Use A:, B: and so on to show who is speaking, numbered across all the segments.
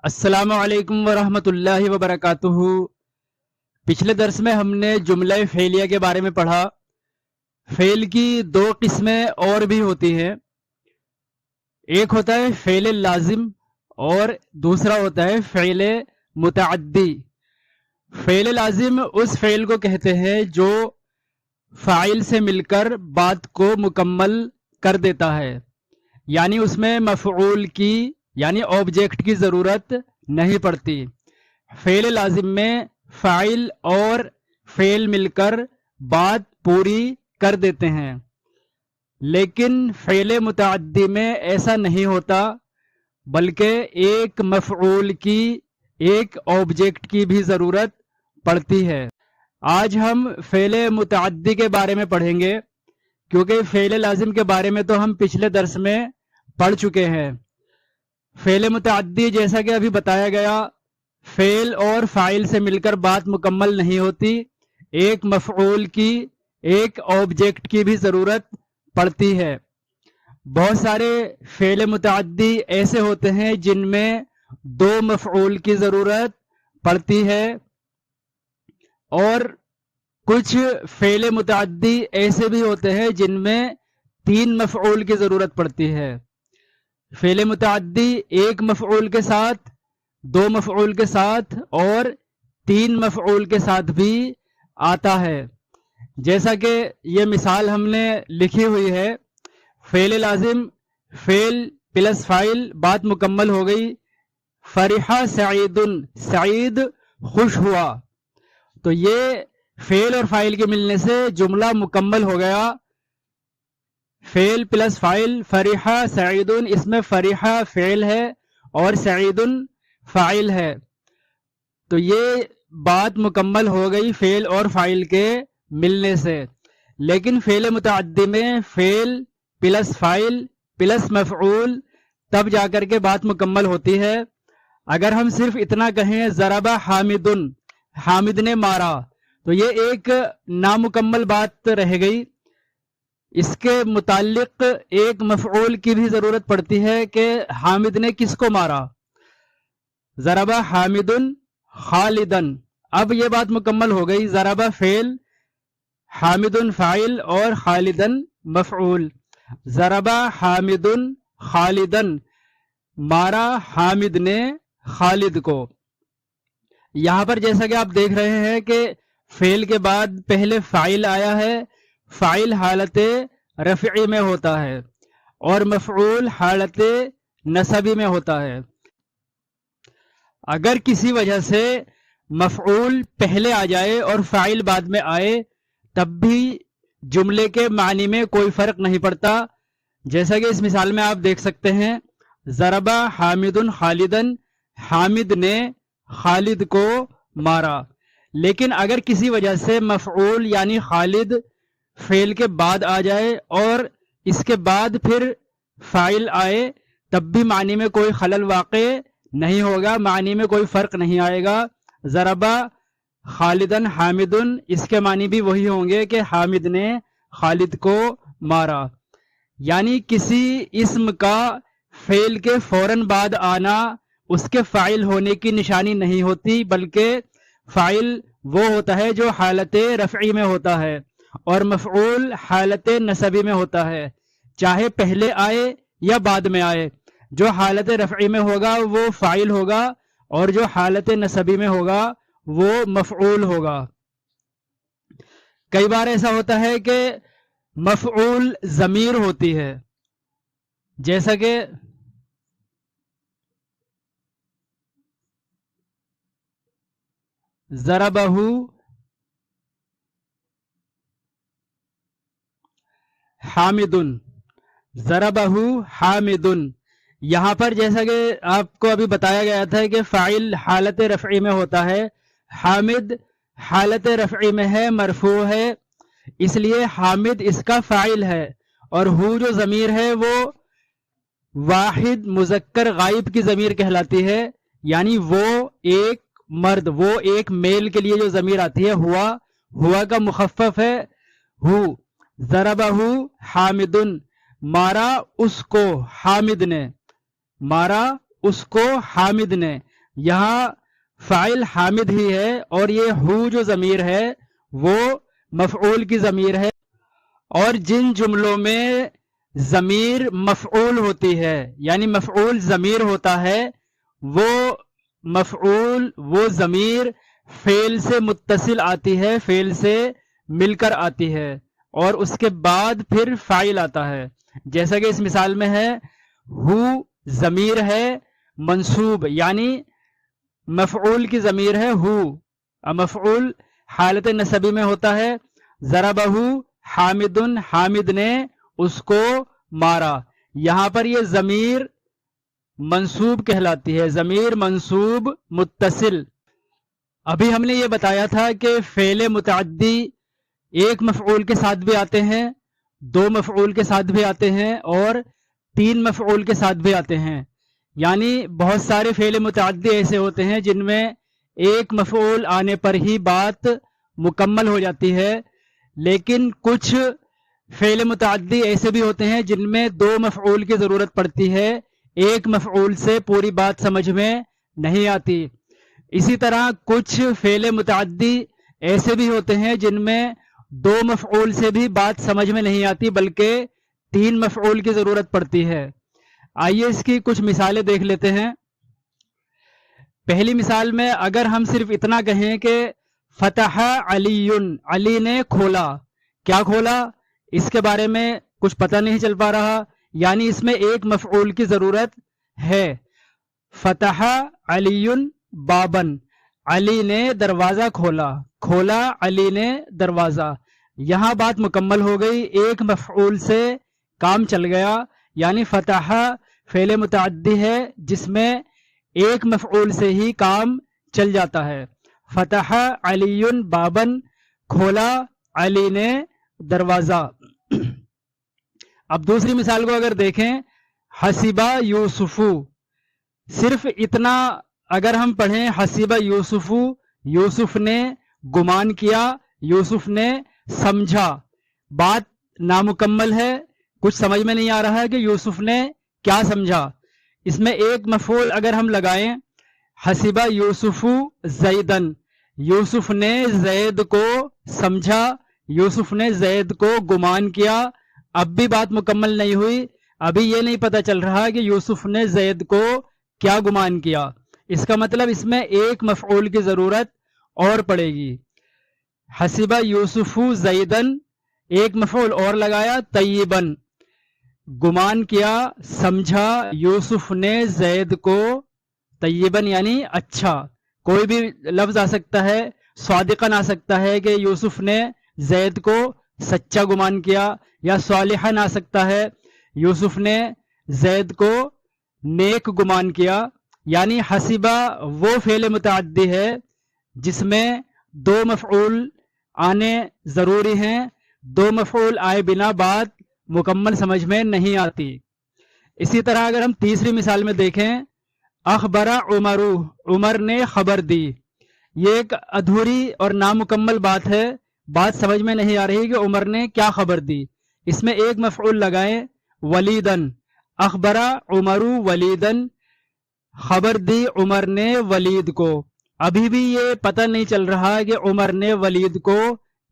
A: السلام علیکم ورحمۃ اللہ وبرکاتہ۔ پچھلے درس میں ہم نے جملہ فعلیہ کے بارے میں پڑھا۔ فعل کی دو قسمیں اور بھی ہوتی ہیں، ایک ہوتا ہے فعل لازم اور دوسرا ہوتا ہے فعل متعدی۔ فعل لازم اس فعل کو کہتے ہیں جو فاعل سے مل کر بات کو مکمل کر دیتا ہے، یعنی اس میں مفعول کی یعنی آبجیکٹ کی ضرورت نہیں پڑتی۔ فعل لازم میں فاعل اور فعل مل کر بات پوری کر دیتے ہیں، لیکن فعل متعدی میں ایسا نہیں ہوتا، بلکہ ایک مفعول کی ایک آبجیکٹ کی بھی ضرورت پڑتی ہے۔ آج ہم فعل متعدی کے بارے میں پڑھیں گے، کیونکہ فعل لازم کے بارے میں تو ہم پچھلے درس میں پڑھ چکے ہیں۔ فعل متعدی جیسا کہ ابھی بتایا گیا، فعل اور فاعل سے مل کر بات مکمل نہیں ہوتی، ایک مفعول کی ایک آبجیکٹ کی بھی ضرورت پڑتی ہے۔ بہت سارے فعل متعدی ایسے ہوتے ہیں جن میں دو مفعول کی ضرورت پڑتی ہے، اور کچھ فعل متعدی ایسے بھی ہوتے ہیں جن میں تین مفعول کی ضرورت پڑتی ہے۔ فعل متعدی ایک مفعول کے ساتھ، دو مفعول کے ساتھ اور تین مفعول کے ساتھ بھی آتا ہے، جیسا کہ یہ مثال ہم نے لکھی ہوئی ہے۔ فعل لازم فعل پلس فاعل، بات مکمل ہو گئی۔ فرح سعید، سعید خوش ہوا، تو یہ فعل اور فاعل کے ملنے سے جملہ مکمل ہو گیا۔ فعل پلس فاعل فرح سعید، اس میں فرح فعل ہے اور سعید فاعل ہے، تو یہ بات مکمل ہو گئی فعل اور فاعل کے ملنے سے۔ لیکن فعل متعدی میں فعل پلس فاعل پلس مفعول تب جا کر کے بات مکمل ہوتی ہے۔ اگر ہم صرف اتنا کہیں ضرب حامد، حامد نے مارا، تو یہ ایک نامکمل بات رہ گئی۔ اس کے متعلق ایک مفعول کی بھی ضرورت پڑتی ہے کہ حامد نے کس کو مارا۔ ضرب حامد خالدن، اب یہ بات مکمل ہو گئی۔ ضرب فعل، حامد فاعل اور خالدن مفعول۔ ضرب حامد خالدن، مارا حامد نے خالد کو۔ یہاں پر جیسا کہ آپ دیکھ رہے ہیں کہ فعل کے بعد پہلے فاعل آیا ہے، فاعل حالت رفعی میں ہوتا ہے اور مفعول حالت نصبی میں ہوتا ہے۔ اگر کسی وجہ سے مفعول پہلے آ جائے اور فاعل بعد میں آئے، تب بھی جملے کے معنی میں کوئی فرق نہیں پڑتا، جیسا کہ اس مثال میں آپ دیکھ سکتے ہیں۔ ضرب حامد خالدن، حامد نے خالد کو مارا۔ لیکن اگر کسی وجہ سے مفعول یعنی خالد فعل کے بعد آ جائے اور اس کے بعد پھر فاعل آئے، تب بھی معنی میں کوئی خلل واقع نہیں ہوگا، معنی میں کوئی فرق نہیں آئے گا۔ ضرب خالدن حامدن، اس کے معنی بھی وہی ہوں گے کہ حامد نے خالد کو مارا۔ یعنی کسی اسم کا فعل کے فوراً بعد آنا اس کے فاعل ہونے کی نشانی نہیں ہوتی، بلکہ فاعل وہ ہوتا ہے جو حالت رفعی میں ہوتا ہے اور مفعول حالت نصبی میں ہوتا ہے، چاہے پہلے آئے یا بعد میں آئے۔ جو حالت رفعی میں ہوگا وہ فاعل ہوگا اور جو حالت نصبی میں ہوگا وہ مفعول ہوگا۔ کئی بار ایسا ہوتا ہے کہ مفعول ضمیر ہوتی ہے، جیسا کہ ضربہ حامد، ضربہ حامد۔ یہاں پر جیسا کہ آپ کو ابھی بتایا گیا تھا کہ فاعل حالت رفعی میں ہوتا ہے، حامد حالت رفعی میں ہے، مرفوع ہے، اس لیے حامد اس کا فاعل ہے، اور ہو جو ضمیر ہے وہ واحد مذکر غائب کی ضمیر کہلاتی ہے، یعنی وہ ایک مرد، وہ ایک میل کے لیے جو ضمیر آتی ہے، ہوا کا مخفف ہے ہو۔ ضربہ حامد، مارا اس کو حامد نے، مارا اس کو حامد نے۔ یہاں فاعل حامد ہی ہے اور یہ ہو جو ضمیر ہے وہ مفعول کی ضمیر ہے، اور جن جملوں میں ضمیر مفعول ہوتی ہے یعنی مفعول ضمیر ہوتا ہے وہ مفعول وہ ضمیر فعل سے متصل آتی ہے، فعل سے مل کر آتی ہے اور اس کے بعد پھر فاعل آتا ہے، جیسا کہ اس مثال میں ہے ہو ضمیر ہے منصوب یعنی مفعول کی ضمیر ہے ہو، مفعول حالت نصبی میں ہوتا ہے، ضربہ حامد، حامد نے اس کو مارا، یہاں پر یہ ضمیر منصوب کہلاتی ہے، ضمیر منصوب متصل۔ ابھی ہم نے یہ بتایا تھا کہ فعل متعدی ایک مفعول کے ساتھ بھی آتے ہیں، دو مفعول کے ساتھ بھی آتے ہیں اور تین مفعول کے ساتھ بھی آتے ہیں، یعنی بہت سارے فعل متعدی ایسے ہوتے ہیں جن میں ایک مفعول آنے پر ہی بات مکمل ہو جاتی ہے، لیکن کچھ فعل متعدی ایسے بھی ہوتے ہیں جن میں دو مفعول کی ضرورت پڑتی ہے، ایک مفعول سے پوری بات سمجھ میں نہیں آتی۔ اسی طرح کچھ فعل متعدی ایسے بھی ہوتے ہیں جن میں دو مفعول سے بھی بات سمجھ میں نہیں آتی بلکہ تین مفعول کی ضرورت پڑتی ہے۔ آئیے اس کی کچھ مثالیں دیکھ لیتے ہیں۔ پہلی مثال میں اگر ہم صرف اتنا کہیں کہ فتح علی، علی نے کھولا، کیا کھولا اس کے بارے میں کچھ پتہ نہیں چل پا رہا، یعنی اس میں ایک مفعول کی ضرورت ہے۔ فتح علی بابن، علی نے دروازہ کھولا، کھولا علی نے دروازہ، یہاں بات مکمل ہو گئی، ایک مفعول سے کام چل گیا، یعنی فتح فعل متعدی ہے جس میں ایک مفعول سے ہی کام چل جاتا ہے۔ فتح علی بابن، کھولا علی نے دروازہ۔ اب دوسری مثال کو اگر دیکھیں، حسیبہ یوسفو، صرف اتنا اگر ہم پڑھیں حسیبہ یوسفو، یوسف نے گمان کیا، یوسف نے سمجھا، بات نامکمل ہے، کچھ سمجھ میں نہیں آ رہا ہے کہ یوسف نے کیا سمجھا۔ اس میں ایک مفعول اگر ہم لگائیں، حسیبہ یوسفو زیدن، یوسف نے زید کو سمجھا، یوسف نے زید کو گمان کیا، اب بھی بات مکمل نہیں ہوئی، ابھی یہ نہیں پتہ چل رہا کہ یوسف نے زید کو کیا گمان کیا، اس کا مطلب اس میں ایک مفعول کی ضرورت اور پڑے گی۔ حسیبہ یوسفو زیدن، ایک مفعول اور لگایا طیبن، گمان کیا سمجھا یوسف نے زید کو طیبن یعنی اچھا، کوئی بھی لفظ آ سکتا ہے، صادقاً آ سکتا ہے کہ یوسف نے زید کو سچا گمان کیا، یا صالحاً آ سکتا ہے یوسف نے زید کو نیک گمان کیا، یعنی حسیبہ وہ فعل متعدی ہے جس میں دو مفعول آنے ضروری ہیں، دو مفعول آئے بنا بات مکمل سمجھ میں نہیں آتی۔ اسی طرح اگر ہم تیسری مثال میں دیکھیں، اخبر عمر، عمر نے خبر دی، یہ ایک ادھوری اور نامکمل بات ہے، بات سمجھ میں نہیں آ رہی کہ عمر نے کیا خبر دی، اس میں ایک مفعول لگائیں ولیدن، اخبر عمر ولیدن، خبر دی عمر نے ولید کو، ابھی بھی یہ پتہ نہیں چل رہا کہ عمر نے ولید کو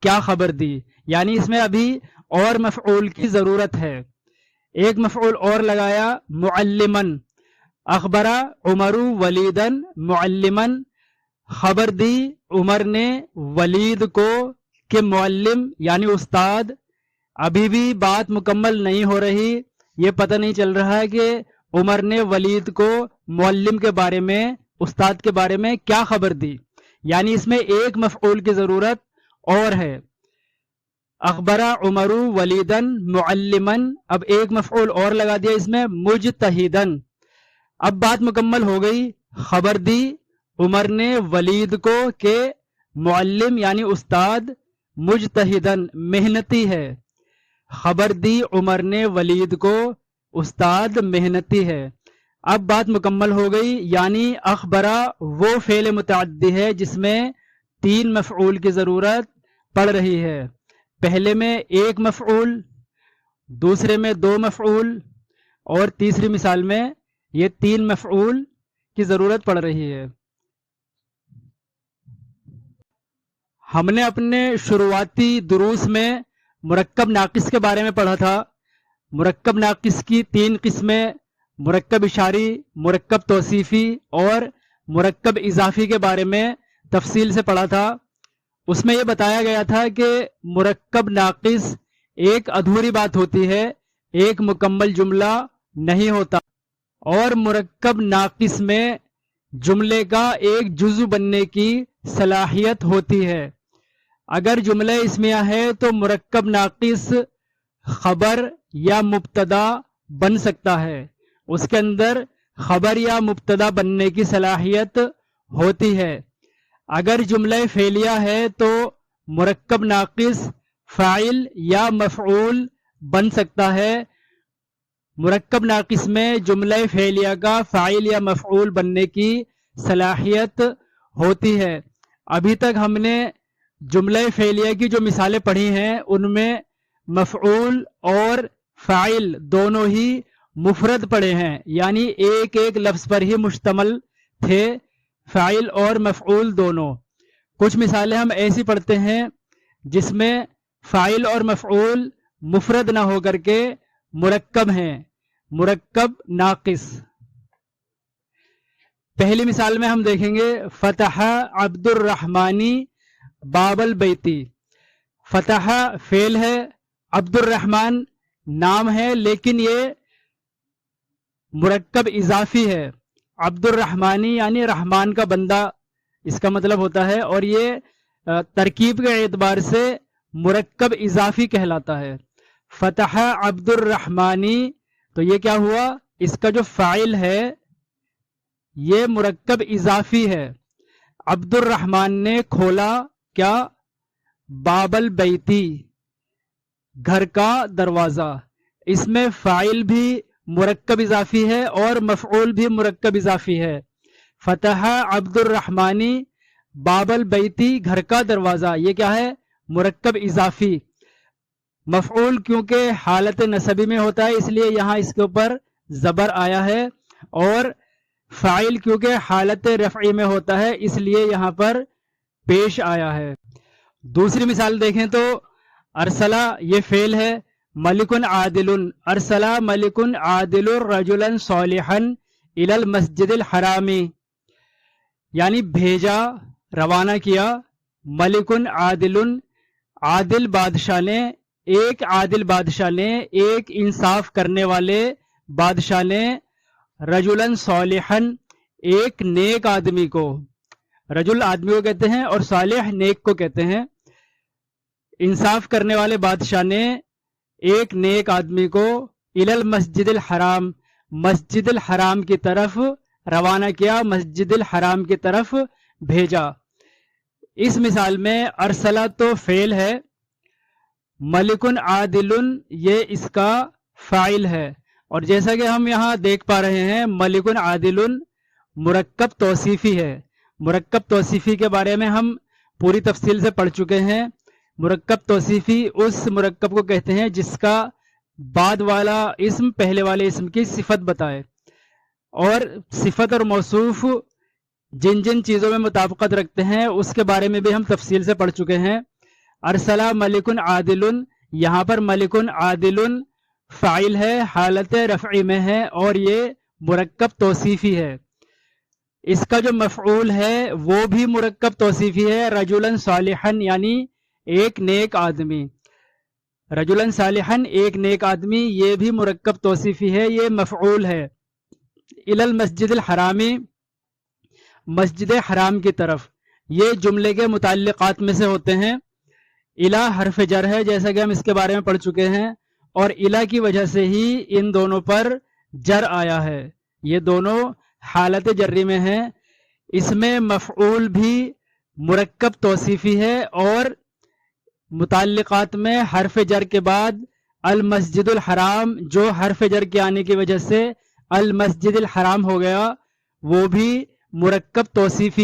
A: کیا خبر دی، یعنی اس میں ابھی اور مفعول کی ضرورت ہے، ایک مفعول اور لگایا معلمن، اخبر عمر ولیدن معلمن، خبر دی عمر نے ولید کو کہ معلم یعنی استاد، ابھی بھی بات مکمل نہیں ہو رہی، یہ پتہ نہیں چل رہا ہے کہ عمر نے ولید کو معلم کے بارے میں، استاد کے بارے میں کیا خبر دی، یعنی اس میں ایک مفعول کی ضرورت اور ہے۔ اخبر عمر ولیدن معلمن، اب ایک مفعول اور لگا دیا اس میں مجتہدن، اب بات مکمل ہو گئی، خبر دی عمر نے ولید کو کہ معلم یعنی استاد مجتہدن محنتی ہے، خبر دی عمر نے ولید کو استاد محنتی ہے، اب بات مکمل ہو گئی، یعنی اخبرہ وہ فعل متعدی ہے جس میں تین مفعول کی ضرورت پڑ رہی ہے، پہلے میں ایک مفعول، دوسرے میں دو مفعول، اور تیسری مثال میں یہ تین مفعول کی ضرورت پڑ رہی ہے۔ ہم نے اپنے شروعاتی دروس میں مرکب ناقص کے بارے میں پڑھا تھا. مرکب ناقص کی 3 قسمیں، مرکب اشاری، مرکب توصیفی اور مرکب اضافی کے بارے میں تفصیل سے پڑھا تھا. اس میں یہ بتایا گیا تھا کہ مرکب ناقص ایک ادھوری بات ہوتی ہے، ایک مکمل جملہ نہیں ہوتا، اور مرکب ناقص میں جملے کا ایک جزو بننے کی صلاحیت ہوتی ہے. اگر جملہ اسمیہ ہے تو مرکب ناقص خبر یا مبتدا بن سکتا ہے، اس کے اندر خبر یا مبتدا بننے کی صلاحیت ہوتی ہے. اگر جملہ فعلیہ ہے تو مرکب ناقص فاعل یا مفعول بن سکتا ہے. مرکب ناقص میں جملہ فعلیہ کا فاعل یا مفعول بننے کی صلاحیت ہوتی ہے. ابھی تک ہم نے جملہ فعلیہ کی جو مثالیں پڑھی ہیں ان میں مفعول اور فاعل دونوں ہی مفرد پڑھے ہیں، یعنی ایک ایک لفظ پر ہی مشتمل تھے، فاعل اور مفعول دونوں. کچھ مثالیں ہم ایسی پڑھتے ہیں جس میں فاعل اور مفعول مفرد نہ ہو کر کے مرکب ہیں، مرکب ناقص. پہلی مثال میں ہم دیکھیں گے فتح عبد الرحمانی باب البیتی. فتح فعل ہے، عبد الرحمن نام ہے، لیکن یہ مرکب اضافی ہے. عبد الرحمانی یعنی رحمان کا بندہ اس کا مطلب ہوتا ہے، اور یہ ترکیب کے اعتبار سے مرکب اضافی کہلاتا ہے. فتح عبد الرحمانی، تو یہ کیا ہوا، اس کا جو فاعل ہے یہ مرکب اضافی ہے. عبد الرحمن نے کھولا کیا، باب البیتی، گھر کا دروازہ. اس میں فاعل بھی مرکب اضافی ہے اور مفعول بھی مرکب اضافی ہے. فتح عبد الرحمانی باب البیتی، گھر کا دروازہ، یہ کیا ہے، مرکب اضافی. مفعول کیونکہ حالت نصبی میں ہوتا ہے اس لیے یہاں اس کے اوپر زبر آیا ہے، اور فاعل کیونکہ حالت رفعی میں ہوتا ہے اس لیے یہاں پر پیش آیا ہے. دوسری مثال دیکھیں تو ارسلہ یہ فعل ہے، ملکن عادل، ارسلہ ملکن عادل رجلا صالحا الی المسجد الحرامی، یعنی بھیجا، روانہ کیا، ملکن عادل، عادل بادشاہ نے، ایک عادل بادشاہ نے، ایک انصاف کرنے والے بادشاہ نے، رجلا صالحا ایک نیک آدمی کو، رجل آدمی کو کہتے ہیں اور صالح نیک کو کہتے ہیں. انصاف کرنے والے بادشاہ نے ایک نیک آدمی کو الی المسجد الحرام، مسجد الحرام کی طرف روانہ کیا، مسجد الحرام کی طرف بھیجا. اس مثال میں ارسلہ تو فعل ہے، ملکن عادل یہ اس کا فاعل ہے، اور جیسا کہ ہم یہاں دیکھ پا رہے ہیں ملکن عادل مرکب توصیفی ہے. مرکب توصیفی کے بارے میں ہم پوری تفصیل سے پڑھ چکے ہیں. مرکب توصیفی اس مرکب کو کہتے ہیں جس کا بعد والا اسم پہلے والے اسم کی صفت بتائے، اور صفت اور موصوف جن جن چیزوں میں مطابقت رکھتے ہیں اس کے بارے میں بھی ہم تفصیل سے پڑھ چکے ہیں. ارسلہ ملکن عادل، یہاں پر ملکن عادل فاعل ہے، حالت رفعی میں ہے، اور یہ مرکب توصیفی ہے. اس کا جو مفعول ہے وہ بھی مرکب توصیفی ہے، رجلا صالحا یعنی ایک نیک آدمی. رجلا صالحا ایک نیک آدمی، یہ بھی مرکب توصیفی ہے، یہ مفعول ہے. الی المسجد الحرامی، مسجد حرام کی طرف، یہ جملے کے متعلقات میں سے ہوتے ہیں. الی حرف جر ہے جیسا کہ ہم اس کے بارے میں پڑھ چکے ہیں، اور الی کی وجہ سے ہی ان دونوں پر جر آیا ہے، یہ دونوں حالت جری میں ہیں. اس میں مفعول بھی مرکب توصیفی ہے، اور متعلقات میں حرف جر کے بعد المسجد الحرام جو حرف جر کے آنے کی وجہ سے المسجد الحرام ہو گیا، وہ بھی مرکب توصیفی ہے.